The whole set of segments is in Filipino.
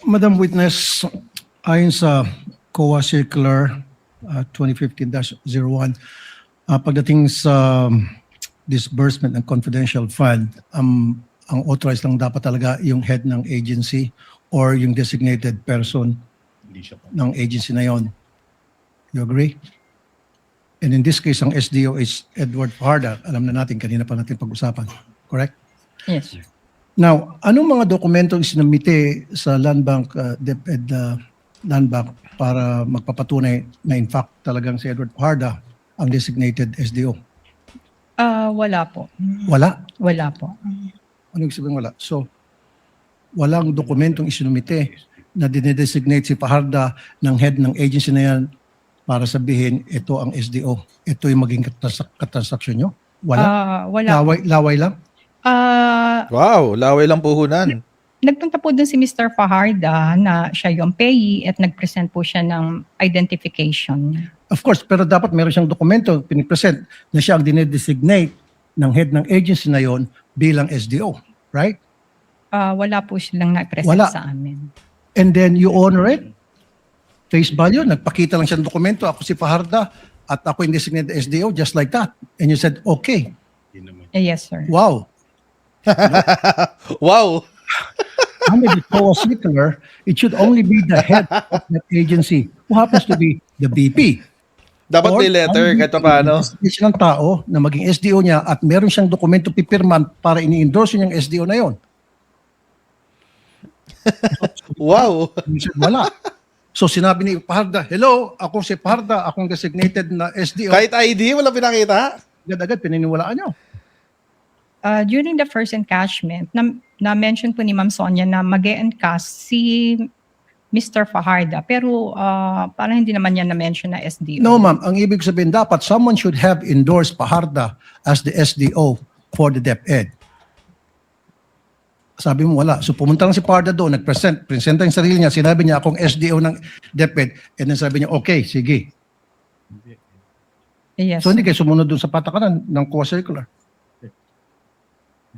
Madam Witness, ayon sa COA Circular 2015-01, pagdating sa disbursement ng confidential fund, ang authorized lang dapat talaga yung head ng agency or yung designated person ng agency na yon. You agree? And in this case, ang SDO is Edward Fajarda. Alam na natin, kanina pa natin pag-usapan. Correct? Yes, sir. Now, anong mga dokumentong sinumite sa Land Bank, DepEd Land Bank para magpapatunay na in fact talagang si Edward Fajarda ang designated SDO? Wala po. Wala. Wala po. Ano ibig sabihin wala? So, walang dokumentong isinumite na dinedesignate si Fajarda ng head ng agency na yan para sabihin ito ang SDO. Ito yung maging katransaksyon nyo? Wala? Wala. Laway lang? Wow, laway lang puhunan. Nagpunta po dun si Mr. Fajarda na siya yung payee at nag-present po siya ng identification. Of course, pero dapat meron siyang dokumento pinipresent na siya ang dinedesignate ng head ng agency na yon bilang SDO. Right? Wala po silang na-present Wala. sa amin. And then you honor it? Face value? Nagpakita lang siya ng dokumento. Ako si Fajarda at ako yung designated SDO just like that. And you said, okay. Yes, sir. Wow. Wow. Under the COA circular, it should only be the head of that agency who happens to be the VP. Dapat Or may letter ang kahit pa paano. ng tao na maging SDO niya at meron siyang dokumento pipirman para ini-endorse niyang SDO na yon. Wow. Wala. So sinabi ni Fajarda, hello, ako si Fajarda, akong designated na SDO. Kahit ID, wala pinakita. Agad-agad pininiwalaan niyo. During the first encashment, na-mention po ni Ma'am Sonia na mag-e-encash si Mr. Fajarda. Pero parang hindi naman niya na-mention na SDO. No ma'am, ang ibig sabihin dapat someone should have endorsed Fajarda as the SDO for the DepEd. Sabi mo wala. So pumunta lang si Fajarda doon, presenta yung sarili niya, sinabi niya akong SDO ng DepEd, and then sabi niya, okay, sige. Yes. So hindi kayo sumunod doon sa patakaran ng COA circular?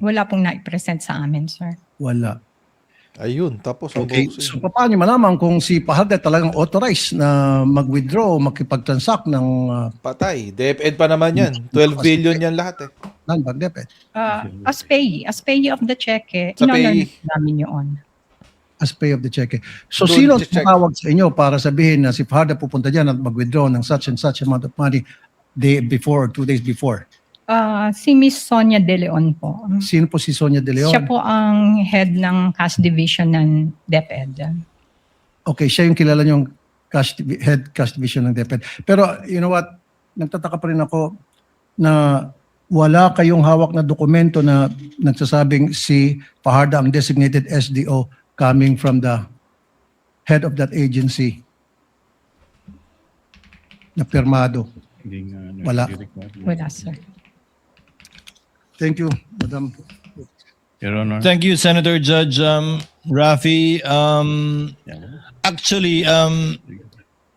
Wala pong na-present sa amin, sir. Wala. Ayun, tapos ang Okay, boxing. so paano niyo malaman kung si Fajarda talagang authorized na mag-withdraw o makipag-transact ng Patay. DepEd pa naman yan. 12 billion yan lahat eh. Land Bank DepEd? As payee of the check, Sa in-honor payee. namin yun. As pay of the check. So Doon sino ang check. tumawag sa inyo para sabihin na si Fajarda pupunta dyan at mag-withdraw ng such and such amount of money day before or 2 days before? Si Miss Sonia De Leon po. Sino po si Sonia De Leon? Siya po ang head ng cash division ng DepEd. Okay, siya yung kilala niyong head cash division ng DepEd. Pero you know what, nagtataka pa rin ako na wala kayong hawak na dokumento na nagsasabing si Fajarda ang designated SDO coming from the head of that agency na pirmado. Wala. Wala, sir. Thank you, Madam. Your Honor. Thank you, Senator Judge Rafi. Actually,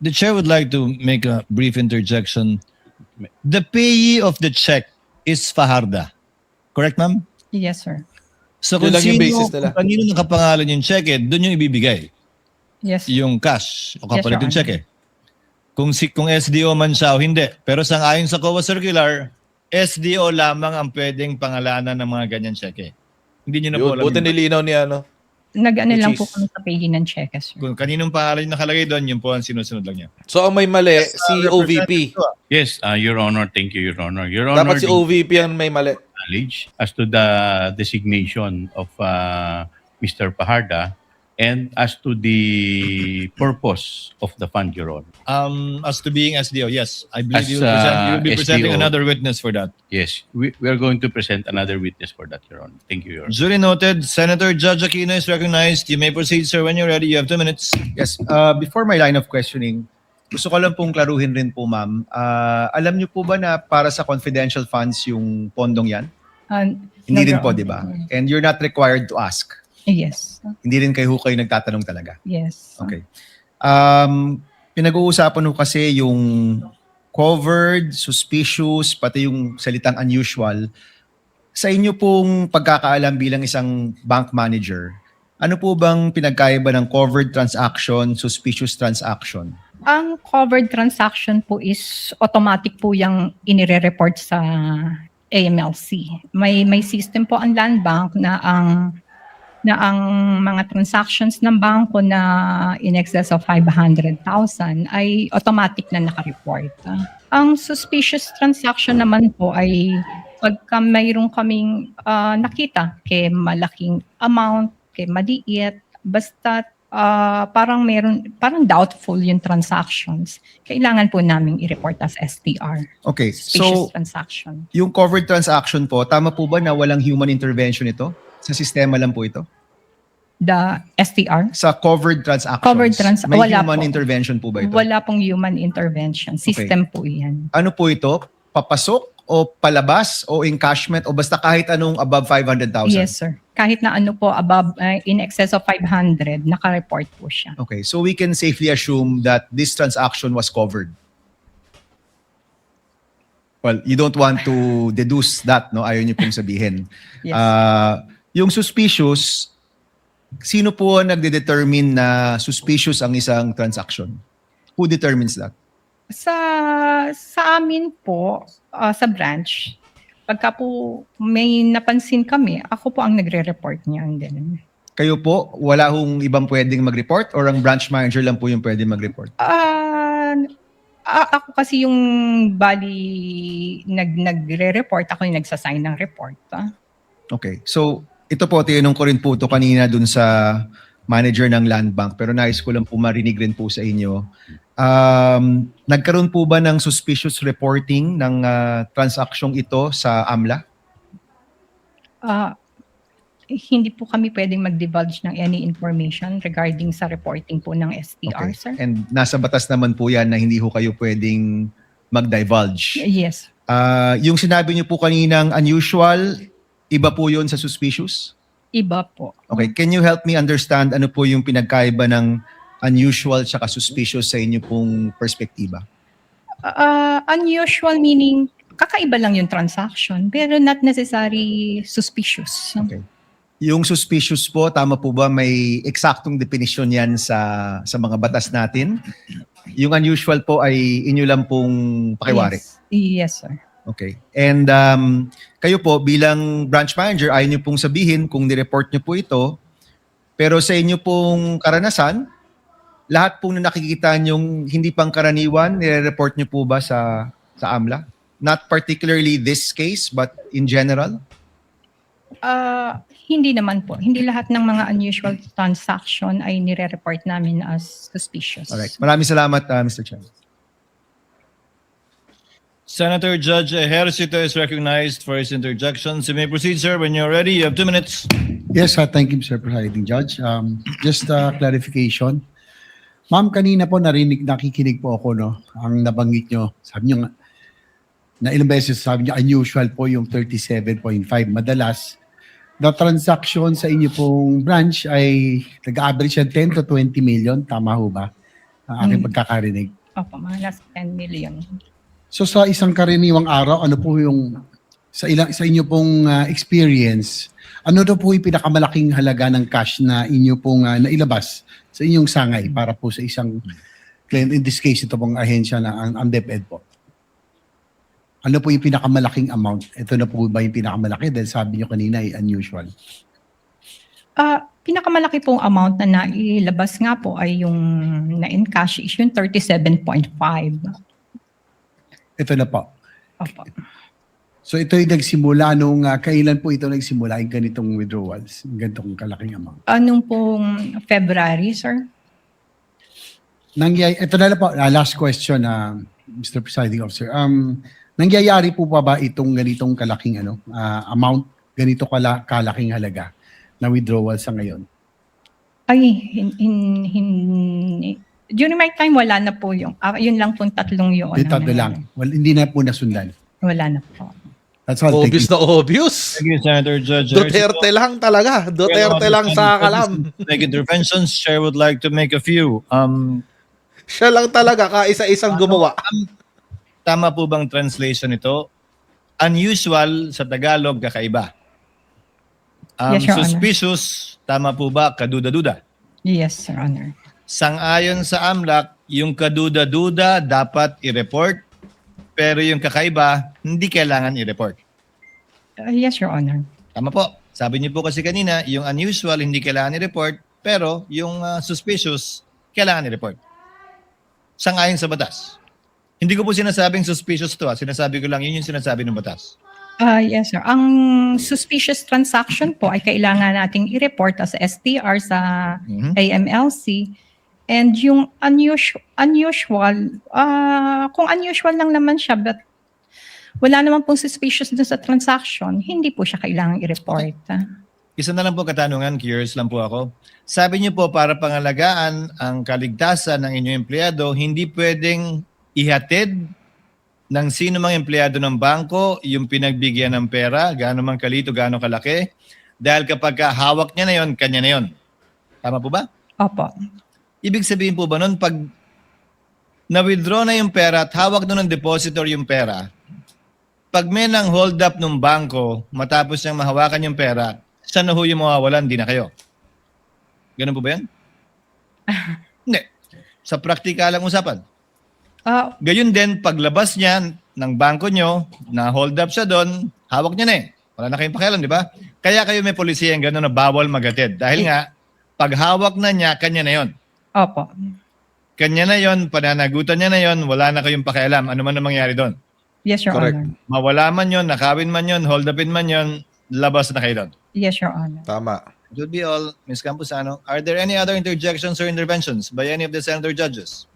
the chair would like to make a brief interjection. The payee of the check is Fajarda. Correct, ma'am? Yes, sir. So Yun kung lang yung sino, basis nila. kung kanino nakapangalan yung check, doon yung ibibigay. Yes. Yung cash o kapalit Yes, Your yung check. Kung SDO man siya o hindi. Pero ayon sa COA Circular, SDO lamang ang pwedeng pangalanan ng mga ganyan check. Hindi nyo na po Yun, alam. buti nilinaw ni ano. Nag-ano Which lang is- po kami sa payee ng check, sir. Kung kaninong pangalan yung nakalagay doon, yun po ang sinusunod lang niya. So ang may mali, si OVP. Yes, Your Honor. Thank you, Your Honor. Your Honor, Dapat si OVP ang may mali. knowledge as to the designation of Mr. Fajarda and as to the purpose of the fund, Your Honor. As to being SDO, yes. I believe As, you'll be presenting SDO. another witness for that. Yes, we are going to present another witness for that, Your Honor. Thank you, Your Honor. Duly noted. Senator Judge Aquino is recognized. You may proceed, sir, when you're ready. You have 2 minutes. Yes, before my line of questioning, gusto ko lang pong klaruhin rin po, ma'am. Alam niyo po ba na para sa confidential funds yung pondong yan? Hindi rin po, di ba? And you're not required to ask. Yes. Hindi rin kayo nagtatanong talaga. Yes. Okay. Pinag-uusapan ho kasi yung covered, suspicious, pati yung salitang unusual. Sa inyo pong pagkakaalam bilang isang bank manager, Ano po bang pinagkaiba ng covered transaction, suspicious transaction? Ang covered transaction po is automatic po yung inire-report sa AMLC. May system po ang Land Bank na ang mga transactions ng bangko na in excess of 500,000 ay automatic na naka-report. Ang suspicious transaction naman po ay pagka mayroon kaming nakita kay malaking amount, kay maliit, basta parang doubtful yung transactions, kailangan po naming i-report as STR. Okay, Suspicious so transaction. yung covered transaction po, tama po ba na walang human intervention ito? Sa sistema lang po ito? The STR? Sa covered transactions, may wala human po. intervention po ba ito? Wala pong human intervention. System po yan. Ano po ito? Papasok o palabas o encashment o basta kahit anong above 500,000? Yes, sir. Kahit na ano po above, in excess of 500, naka-report po siya. Okay, so we can safely assume that this transaction was covered. Well, you don't want to deduce that, no? Ayaw niyo pong sabihin. Yes. Yung suspicious, sino po ang nagde-determine na suspicious ang isang transaction? Who determines that? Sa amin po, sa branch, pagka po may napansin kami, ako po ang nagre-report niyan din. Kayo po, wala hong ibang pwedeng mag-report or ang branch manager lang po yung pwedeng mag-report? Ako kasi yung nagre-report, ako yung nagsasign ng report. Okay. So, ito po, tinanong ko rin po ito kanina dun sa manager ng Land Bank, pero nais ko lang po marinig rin po sa inyo. Nagkaroon po ba ng suspicious reporting ng transaksyong ito sa AMLA? Hindi po kami pwedeng mag-divulge ng any information regarding sa reporting po ng STR, sir. And nasa batas naman po yan na hindi ho kayo pwedeng mag-divulge. Yes. Yung sinabi niyo po kaninang unusual, iba po yun sa suspicious? Iba po. Okay, can you help me understand ano po yung pinagkaiba ng unusual tsaka suspicious sa inyo pong perspektiba? Unusual meaning kakaiba lang yung transaction pero not necessary suspicious. Okay. Yung suspicious po, tama po ba may eksaktong definisyon yan sa mga batas natin? Yung unusual po ay inyo lang pong pakiwari? Yes, sir. Okay. And kayo po bilang branch manager, ayaw nyo pong sabihin kung nireport nyo po ito, pero sa inyo pong karanasan, lahat pong nakikita nyong hindi pangkaraniwan, nire-report nyo po ba sa AMLA? Not particularly this case, but in general? Hindi naman po. Hindi lahat ng mga unusual transaction ay nire-report namin as suspicious. Alright. Maraming salamat, Mr. Chair. Senator Judge Ejercito is recognized for his interjections. You may proceed, sir. When you're ready, you have 2 minutes. Yes, thank you, Mr. Presiding Judge. Just a clarification. Ma'am, kanina po nakikinig po ako, no? Ang nabanggit nyo, sabi nyo, na ilang beses sabi nyo, unusual po yung 37.5. Madalas, the transaction sa inyo pong branch ay nag-average yan 10 to 20 million. Tama ho ba? Ang aking pagkakarinig. Opo, mga last 10 million. So sa isang karaniwang araw, ano po yung sa inyo pong experience, ano daw po yung pinakamalaking halaga ng cash na inyo pong nailabas sa inyong sangay para po sa isang client, in this case ito pong ahensya na ang DepEd po? Ano po yung pinakamalaking amount? Ito na po ba yung pinakamalaki dahil sabi niyo kanina ay unusual? Pinakamalaki pong amount na nailabas nga po ay yung na-encash is yung 37.5. Ito na po. Opo. So ito yung nagsimula nung kailan po ito nagsimula yung ganitong withdrawals, yung ganitong kalaking amount? Anong pong February, sir? Ito na po, last question, Mr. Presiding Officer. Nangyayari po ba itong ganitong kalaking amount, ganito kalaking halaga na withdrawal sa ngayon? Ay, during my time, wala na po yung, yun lang pong tatlong yun. Dito lang. Well, hindi na po nasundan. Wala na po. That's all. Thank Obvious you. na obvious. Thank you, Senator Judge Duterte lang talaga. Duterte lang sa kalam. Make interventions. Chair would like to make a few. Siya lang talaga, kaisa-isang gumawa. Tama po bang translation ito? Unusual sa Tagalog, kakaiba. Yes, Your Honor. Suspicious, tama po ba, kaduda-duda? Yes, Your Honor. Sang-ayon sa AMLAC, yung kaduda-duda dapat i-report, pero yung kakaiba, hindi kailangan i-report. Yes, Your Honor. Tama po. Sabi niyo po kasi kanina, yung unusual hindi kailangan i-report, pero yung suspicious, kailangan i-report. Sang-ayon sa batas. Hindi ko po sinasabing suspicious to. Sinasabi ko lang, yun yung sinasabi ng batas. Yes, sir. Ang suspicious transaction po ay kailangan nating i-report as STR sa AMLC. And yung unusual, kung unusual lang naman siya, but wala naman pong suspicious dun sa transaction, hindi po siya kailangan i-report. Isa na lang po katanungan, curious lang po ako. Sabi niyo po, para pangalagaan ang kaligtasan ng inyong empleyado, hindi pwedeng ihatid ng sino mang empleyado ng bangko yung pinagbigyan ng pera, gaano man kalito, gaano kalaki, dahil kapag hawak niya na yon, kanya na yon. Tama po ba? Opo. Ibig sabihin po ba nun, pag na-withdraw na yung pera at hawak na ng depositor yung pera, pag may nang hold up ng bangko, matapos niyang mahawakan yung pera, saan na ho yung mawawalan, di na kayo? Ganun po ba yan? Hindi. Sa praktikalang usapan. Gayun din, paglabas niya ng bangko nyo, na hold up siya doon, hawak niya na eh. Wala na kayong pakialam, di ba? Kaya kayo may polisiya yung gano'n na bawal magatid. Dahil nga, pag hawak na niya, kanya na yon. Opo. Kanya na yon, pananagutan niya na yon, wala na kayong pakialam. Ano man ang mangyari doon. Yes, Your Correct. Honor. Mawala man yon, nakawin man yon, hold upin man yon, labas na kayo doon. Yes, Your Honor. Tama. It would be all, Ms. Campuzano. Are there any other interjections or interventions by any of the senator judges?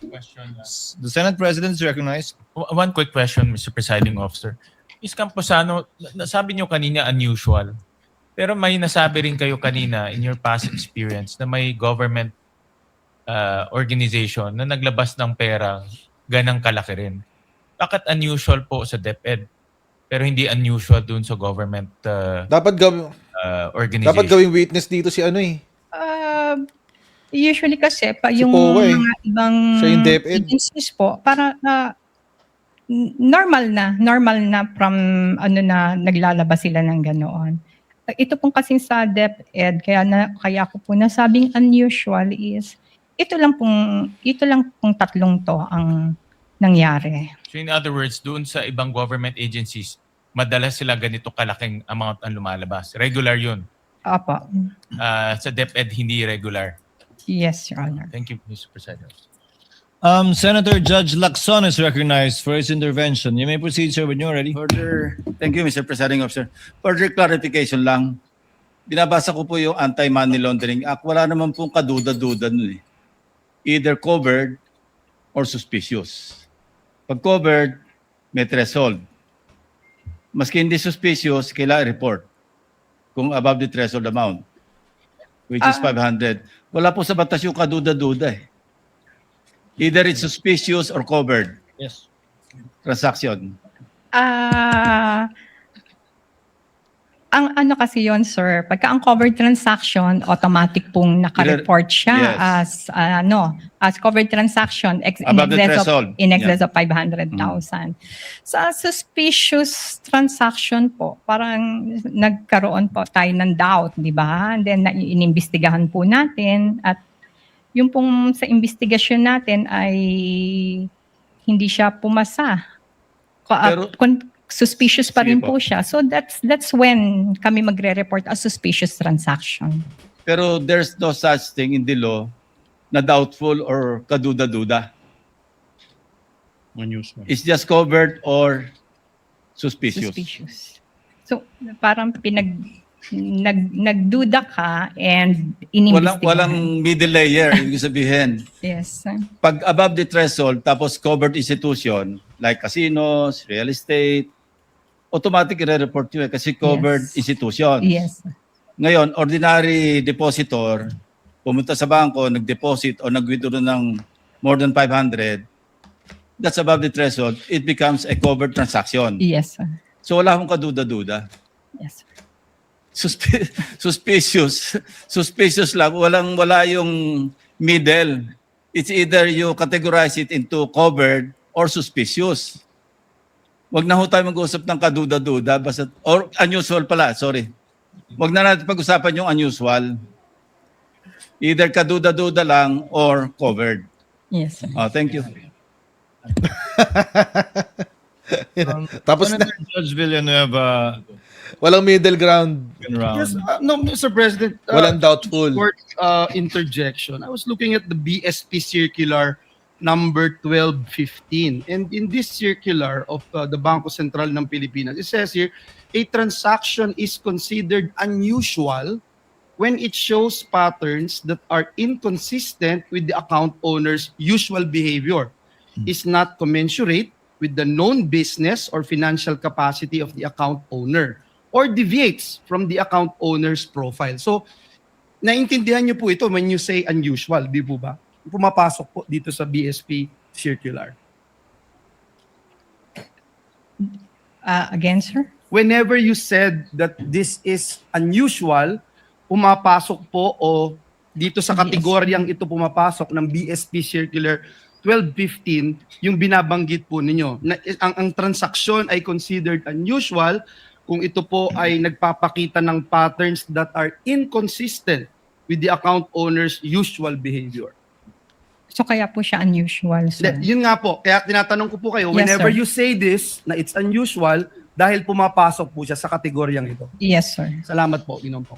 The Senate President is recognized. One quick question, Mr. Presiding Officer. Ms. Camposano, nasabi niyo kanina unusual. Pero may nasabi rin kayo kanina in your past experience na may government organization na naglabas ng pera ganang kalaki rin. Bakit unusual po sa DepEd pero hindi unusual dun sa government Dapat organization? dapat gawing witness dito si ano eh. Usually kasi Si yung POA eh. mga ibang Siya yung DepEd. agencies po para normal na from ano na naglalabas sila ng ganoon. Ito pong kasing sa DepEd kaya ko po nasabing unusual is ito lang pong tatlong to ang nangyari. So in other words, doon sa ibang government agencies, madalas sila ganito kalaking amount ang lumalabas. Regular yun. Opo. Sa DepEd, hindi regular. Yes, Your Honor. Thank you, Mr. President. Senator Judge Lacson is recognized for his intervention. You may proceed, sir, when you're ready. Thank you, Mr. Presiding Officer. Further clarification lang. Binabasa ko po yung Anti-Money Laundering Act. Wala naman pong kaduda-duda nun eh. Either covered or suspicious. Pag covered, may threshold. Maski hindi suspicious, kailangan report kung above the threshold amount, which is 500. Wala po sa batas yung kaduda-duda eh. Either it's suspicious or covered. Yes. Transaction. Ang ano kasi yon, sir, pagka ang covered transaction, automatic pong naka-report siya Yes. as covered transaction Above the threshold. in excess of 500,000. Sa suspicious transaction po, parang nagkaroon po tayo ng doubt, di ba? And then inimbestigahan po natin at yung pong sa investigasyon natin ay hindi siya pumasa. Pero- Suspicious pa rin Sige po. po siya. So that's when kami magre-report as suspicious transaction. Pero there's no such thing in the law na doubtful or kaduda-duda. Unusual. It's just covered or suspicious. Suspicious. So parang nagduda ka and inimbestigahan. Walang middle layer, ibig sabihin. Yes. Pag above the threshold, tapos covered institution, like casinos, real estate, automatic i-report yun kasi covered Yes. institution. Yes. Ngayon, ordinary depositor, pumunta sa bangko, nag-deposit o nag-withdraw ng more than 500, that's above the threshold, it becomes a covered transaction. Yes. So wala akong kaduda-duda. Yes. Suspicious lang. Wala yung middle. It's either you categorize it into covered or suspicious. Wag na ho tayo mag-usap ng kaduda-duda, basta, or unusual pala, sorry. Wag na natin pag-usapan yung unusual. Either kaduda-duda lang or covered. Yes, sir. Thank you. Tapos na, Judge Villanueva, walang middle ground, round. Yes, no, Mr. President. walang doubtful. Court interjection. I was looking at the BSP circular number 1215. And in this circular of the Bangko Sentral ng Pilipinas, it says here, a transaction is considered unusual when it shows patterns that are inconsistent with the account owner's usual behavior, is not commensurate with the known business or financial capacity of the account owner, or deviates from the account owner's profile. So, naintindihan niyo po ito when you say unusual, di po ba? Pumapasok po dito sa BSP circular. Again, sir? Whenever you said that this is unusual, pumapasok po o dito sa kategoryang ito pumapasok ng BSP circular 1215, yung binabanggit po ninyo. Na, ang transaksyon ay considered unusual kung ito po ay nagpapakita ng patterns that are inconsistent with the account owner's usual behavior. So kaya po siya unusual, sir. Yun nga po, kaya tinatanong ko po kayo, Yes, whenever sir. you say this, na it's unusual, dahil pumapasok po siya sa kategoryang ito. Yes, sir. Salamat po, Ginoong po.